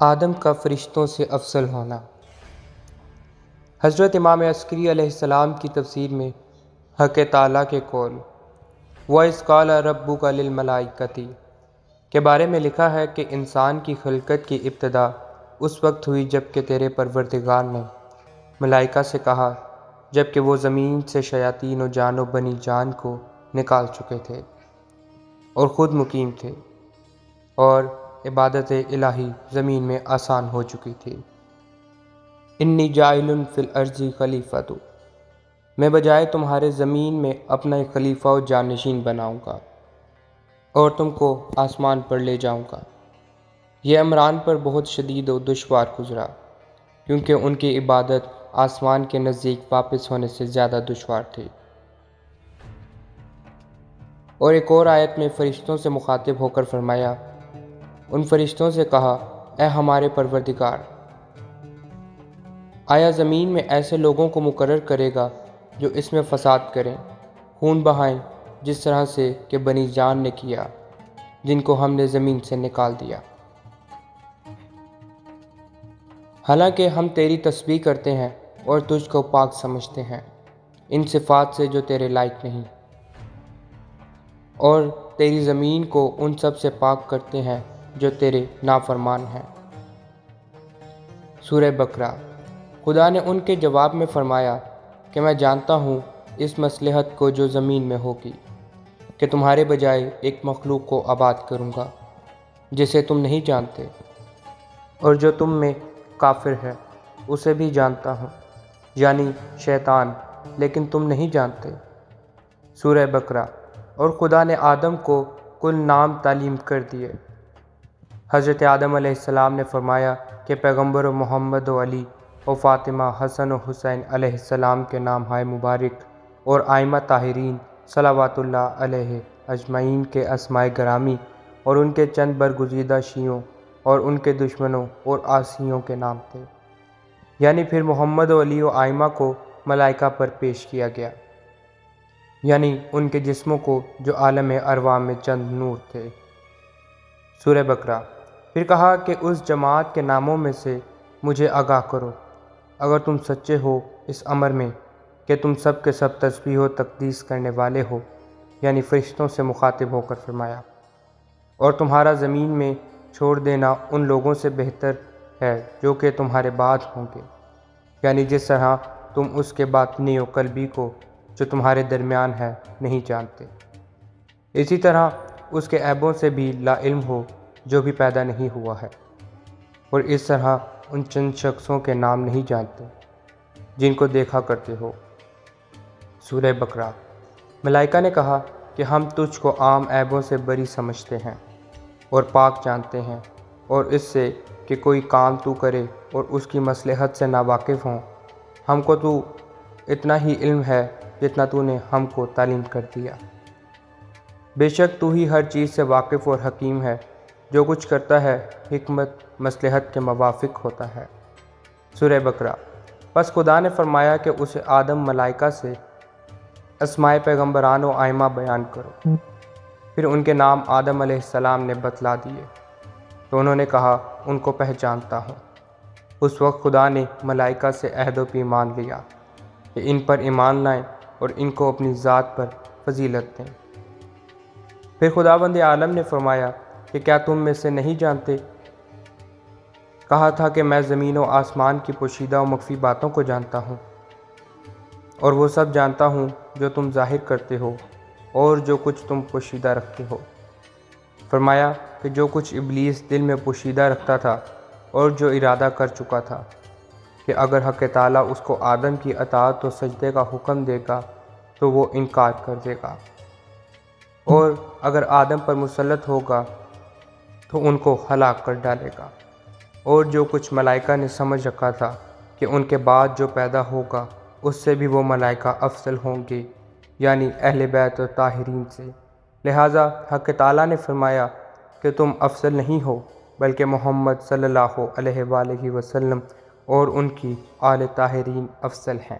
آدم کا فرشتوں سے افضل ہونا۔ حضرت امام عسکری علیہ السلام کی تفسیر میں حق تعالیٰ کے قول وَإِذْ قَالَ رَبُّكَ لِلْمَلَائِكَةِ کے بارے میں لکھا ہے کہ انسان کی خلقت کی ابتدا اس وقت ہوئی جب کہ تیرے پروردگار نے ملائکہ سے کہا، جب کہ وہ زمین سے شیاطین و جان و بنی جان کو نکال چکے تھے اور خود مقیم تھے اور عبادت الہی زمین میں آسان ہو چکی تھی۔ انی جاعل فی الارض خلیفۃ، میں بجائے تمہارے زمین میں اپنا ایک خلیفہ و جانشین بناؤں گا اور تم کو آسمان پر لے جاؤں گا۔ یہ عمران پر بہت شدید و دشوار گزرا، کیونکہ ان کی عبادت آسمان کے نزدیک واپس ہونے سے زیادہ دشوار تھی۔ اور ایک اور آیت میں فرشتوں سے مخاطب ہو کر فرمایا، ان فرشتوں سے کہا، اے ہمارے پروردگار، آیا زمین میں ایسے لوگوں کو مقرر کرے گا جو اس میں فساد کریں، خون بہائیں، جس طرح سے کہ بنی جان نے کیا، جن کو ہم نے زمین سے نکال دیا۔ حالانکہ ہم تیری تسبیح کرتے ہیں اور تجھ کو پاک سمجھتے ہیں ان صفات سے جو تیرے لائق نہیں، اور تیری زمین کو ان سب سے پاک کرتے ہیں جو تیرے نافرمان ہیں۔ سورہ بقرہ۔ خدا نے ان کے جواب میں فرمایا کہ میں جانتا ہوں اس مصلحت کو جو زمین میں ہوگی، کہ تمہارے بجائے ایک مخلوق کو آباد کروں گا جسے تم نہیں جانتے، اور جو تم میں کافر ہے اسے بھی جانتا ہوں، یعنی شیطان، لیکن تم نہیں جانتے۔ سورہ بقرہ۔ اور خدا نے آدم کو کل نام تعلیم کر دیے۔ حضرت آدم علیہ السلام نے فرمایا کہ پیغمبر محمد و علی و فاطمہ، حسن و حسین علیہ السلام کے نام ہائے مبارک اور ائمہ طاہرین صلوات اللہ علیہ اجمعین کے اسماء گرامی اور ان کے چند برگزیدہ شیعوں اور ان کے دشمنوں اور عاصیوں کے نام تھے، یعنی پھر محمد و علی و ائمہ کو ملائکہ پر پیش کیا گیا، یعنی ان کے جسموں کو جو عالم ارواح میں چند نور تھے۔ سورہ بقرہ۔ پھر کہا کہ اس جماعت کے ناموں میں سے مجھے آگاہ کرو اگر تم سچے ہو اس امر میں کہ تم سب کے سب تسبیح و تقدیس کرنے والے ہو، یعنی فرشتوں سے مخاطب ہو کر فرمایا، اور تمہارا زمین میں چھوڑ دینا ان لوگوں سے بہتر ہے جو کہ تمہارے بعد ہوں گے، یعنی جس طرح تم اس کے باطنی و قلبی کو جو تمہارے درمیان ہے نہیں جانتے، اسی طرح اس کے عیبوں سے بھی لا علم ہو جو بھی پیدا نہیں ہوا ہے، اور اس طرح ان چند شخصوں کے نام نہیں جانتے جن کو دیکھا کرتے ہو۔ سورہ بقرہ۔ ملائکہ نے کہا کہ ہم تجھ کو عام عیبوں سے بری سمجھتے ہیں اور پاک جانتے ہیں، اور اس سے کہ کوئی کام تو کرے اور اس کی مصلحت سے ناواقف ہوں، ہم کو تو اتنا ہی علم ہے جتنا تو نے ہم کو تعلیم کر دیا۔ بے شک تو ہی ہر چیز سے واقف اور حکیم ہے، جو کچھ کرتا ہے حکمت مصلحت کے موافق ہوتا ہے۔ سورہ بقرہ۔ پس خدا نے فرمایا کہ اسے آدم ملائکہ سے اسماء پیغمبران و ائمہ بیان کرو۔ پھر ان کے نام آدم علیہ السلام نے بتلا دیے، تو انہوں نے کہا، ان کو پہچانتا ہوں۔ اس وقت خدا نے ملائکہ سے عہد و پیمان لیا کہ ان پر ایمان لائیں اور ان کو اپنی ذات پر فضیلت دیں۔ پھر خداوند عالم نے فرمایا کہ کیا تم میں سے نہیں جانتے؟ کہا تھا کہ میں زمین و آسمان کی پوشیدہ و مخفی باتوں کو جانتا ہوں، اور وہ سب جانتا ہوں جو تم ظاہر کرتے ہو اور جو کچھ تم پوشیدہ رکھتے ہو۔ فرمایا کہ جو کچھ ابلیس دل میں پوشیدہ رکھتا تھا اور جو ارادہ کر چکا تھا کہ اگر حق تعالیٰ اس کو آدم کی اطاعت و سجدے کا حکم دے گا تو وہ انکار کر دے گا، اور اگر آدم پر مسلط ہوگا تو ان کو ہلاک کر ڈالے گا، اور جو کچھ ملائکہ نے سمجھ رکھا تھا کہ ان کے بعد جو پیدا ہوگا اس سے بھی وہ ملائکہ افضل ہوں گے، یعنی اہل بیت و طاہرین سے، لہٰذا حق تعالیٰ نے فرمایا کہ تم افضل نہیں ہو بلکہ محمد صلی اللہ علیہ وآلہ وسلم اور ان کی آل طاہرین افضل ہیں۔